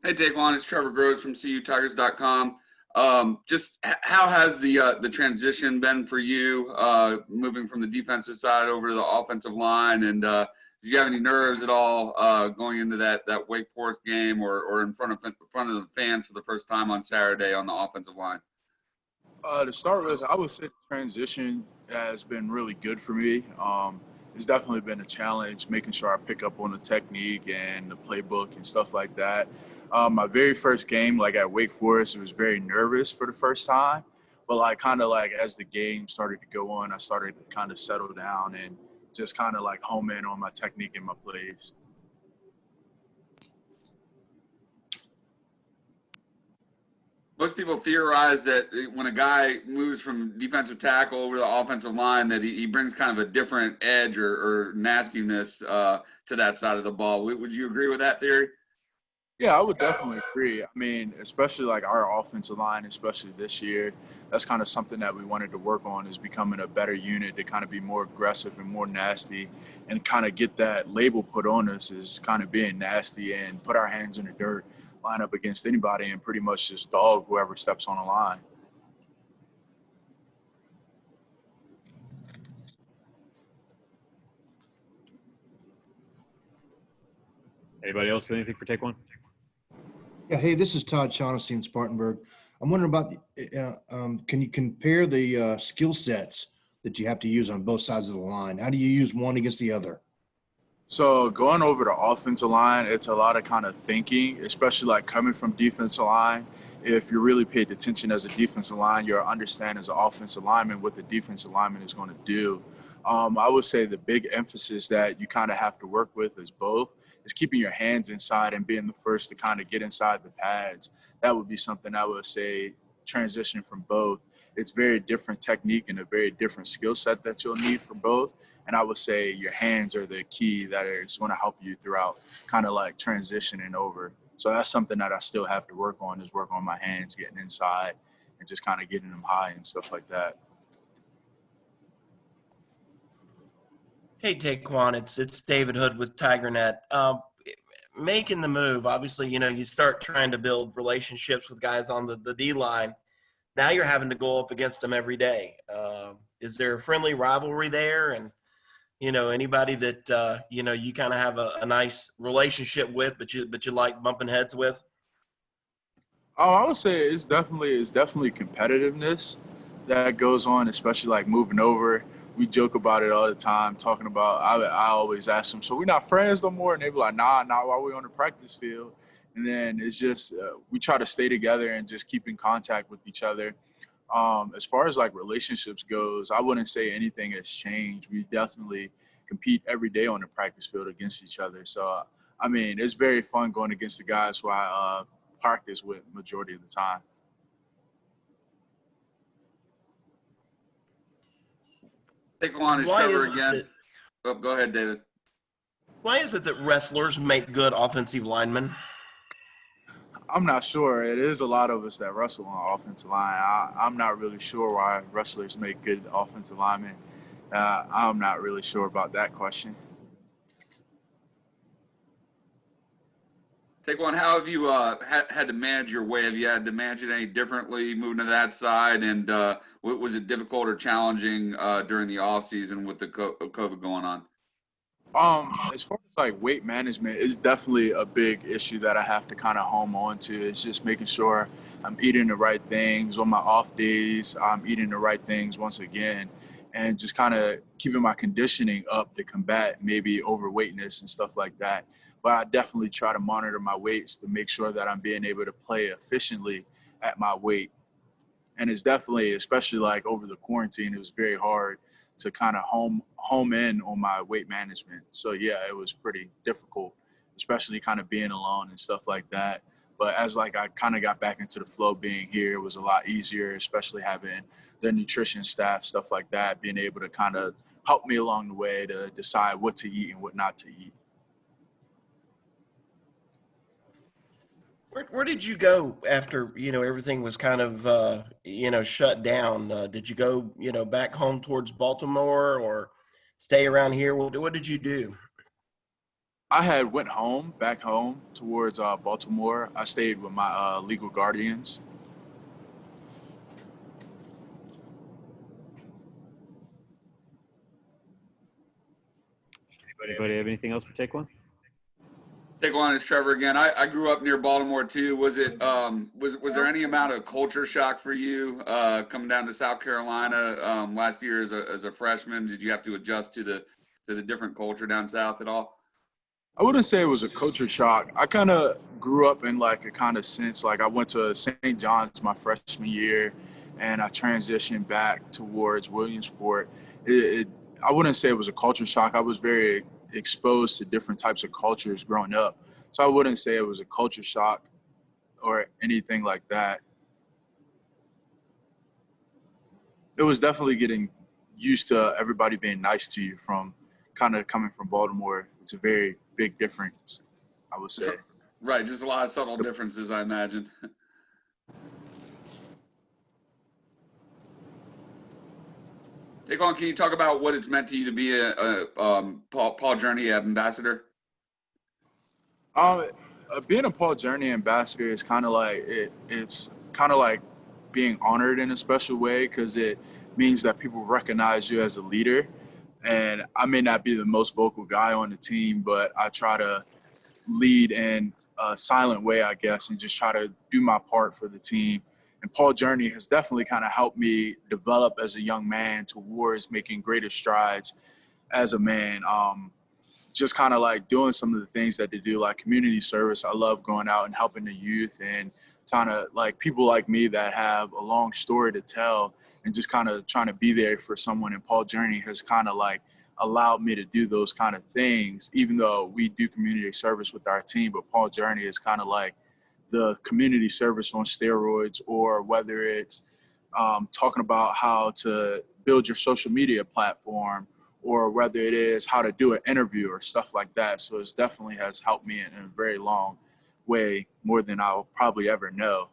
Hey, Tayquon, it's Trevor Groves from CUTigers.com. Just how has the transition been for you, moving from the defensive side over to the offensive line? And did you have any nerves at all going into that Wake Forest game or in front of the fans for the first time on Saturday on the offensive line? To start with, I would say the transition has been really good for me. It's definitely been a challenge making sure I pick up on the technique and the playbook and stuff like that. My very first game, like at Wake Forest, it was very nervous for the first time. But like kind of like as the game started to go on, I started to kind of settle down and just kind of like home in on my technique and my plays. Most people theorize that when a guy moves from defensive tackle over to the offensive line, that he brings kind of a different edge or nastiness to that side of the ball. Would you agree with that theory? Yeah, I would definitely agree. I mean, especially like our offensive line, especially this year, that's kind of something that we wanted to work on is becoming a better unit to kind of be more aggressive and more nasty and kind of get that label put on us as kind of being nasty and put our hands in the dirt, line up against anybody and pretty much just dog whoever steps on the line. Anybody else got anything for Take One? Yeah, hey, this is Todd Shaughnessy in Spartanburg. I'm wondering about, can you compare the skill sets that you have to use on both sides of the line? How do you use one against the other? So going over the offensive line, it's a lot of kind of thinking, especially like coming from defensive line. If you really paid attention as a defensive line, you'll understand as an offensive lineman what the defensive lineman is going to do. I would say the big emphasis that you kind of have to work with is both is keeping your hands inside and being the first to kind of get inside the pads. That would be something I would say transition from both. It's very different technique and a very different skill set that you'll need for both. And I would say your hands are the key that is going to help you throughout kind of like transitioning over. So that's something that I still have to work on is work on my hands, getting inside and just kind of getting them high and stuff like that. Hey, Taquan, it's David Hood with TigerNet. Making the move, obviously, you start trying to build relationships with guys on the D line. Now you're having to go up against them every day. Is there a friendly rivalry there? And, anybody that, you kind of have a nice relationship with, but you like bumping heads with? Oh, I would say it's definitely competitiveness that goes on, especially like moving over. We joke about it all the time, talking about. I always ask them, so we're not friends no more, and they be like, nah, not while we're on the practice field. And then it's just we try to stay together and just keep in contact with each other. As far as like relationships goes, I wouldn't say anything has changed. We definitely compete every day on the practice field against each other. So I mean, it's very fun going against the guys who I practice with majority of the time. Tayquon, it's Why Trevor is it again. that Oh, go ahead, David. why is it that wrestlers make good offensive linemen? I'm not sure. It is a lot of us that wrestle on offensive line. I'm not really sure why wrestlers make good offensive linemen. I'm not really sure about that question. Tayquon, how have you had to manage your way? Have you had to manage it any differently moving to that side? And was it difficult or challenging during the off season with the COVID going on? As far as like weight management, it's definitely a big issue that I have to kind of home on to. It's just making sure I'm eating the right things on my off days. I'm eating the right things once again, and just kind of keeping my conditioning up to combat maybe overweightness and stuff like that. But I definitely try to monitor my weights to make sure that I'm being able to play efficiently at my weight. And it's definitely, especially like over the quarantine, it was very hard to kind of home in on my weight management. So yeah, it was pretty difficult, especially kind of being alone and stuff like that. But as like I kind of got back into the flow being here, it was a lot easier, especially having the nutrition staff, stuff like that, being able to kind of help me along the way to decide what to eat and what not to eat. Where did you go after everything was kind of shut down? Did you go back home towards Baltimore or stay around here? What did you do? I had went back home towards Baltimore. I stayed with my legal guardians. Anybody have anything else for Tayquon? Tayquon, it's Trevor again. I grew up near Baltimore too. Was there any amount of culture shock for you coming down to South Carolina last year as a freshman? Did you have to adjust to the different culture down south at all? I wouldn't say it was a culture shock. I kind of grew up in like a kind of sense, like I went to St. John's my freshman year and I transitioned back towards Williamsport. I wouldn't say it was a culture shock. I was very exposed to different types of cultures growing up. So I wouldn't say it was a culture shock or anything like that. It was definitely getting used to everybody being nice to you from kind of coming from Baltimore. It's a very big difference, I would say. Right, just a lot of subtle differences, I imagine. Tayquon, can you talk about what it's meant to you to be a Paul Journey ambassador? Being a Paul Journey ambassador is kind of like it's kind of like being honored in a special way because it means that people recognize you as a leader. And I may not be the most vocal guy on the team, but I try to lead in a silent way, I guess, and just try to do my part for the team. And Paul Journey has definitely kind of helped me develop as a young man towards making greater strides as a man. Just kind of like doing some of the things that they do, like community service. I love going out and helping the youth and trying to like people like me that have a long story to tell and just kind of trying to be there for someone. And Paul Journey has kind of like allowed me to do those kind of things, even though we do community service with our team. But Paul Journey is kind of like the community service on steroids, or whether it's talking about how to build your social media platform, or whether it is how to do an interview or stuff like that. So it definitely has helped me in a very long way, more than I'll probably ever know.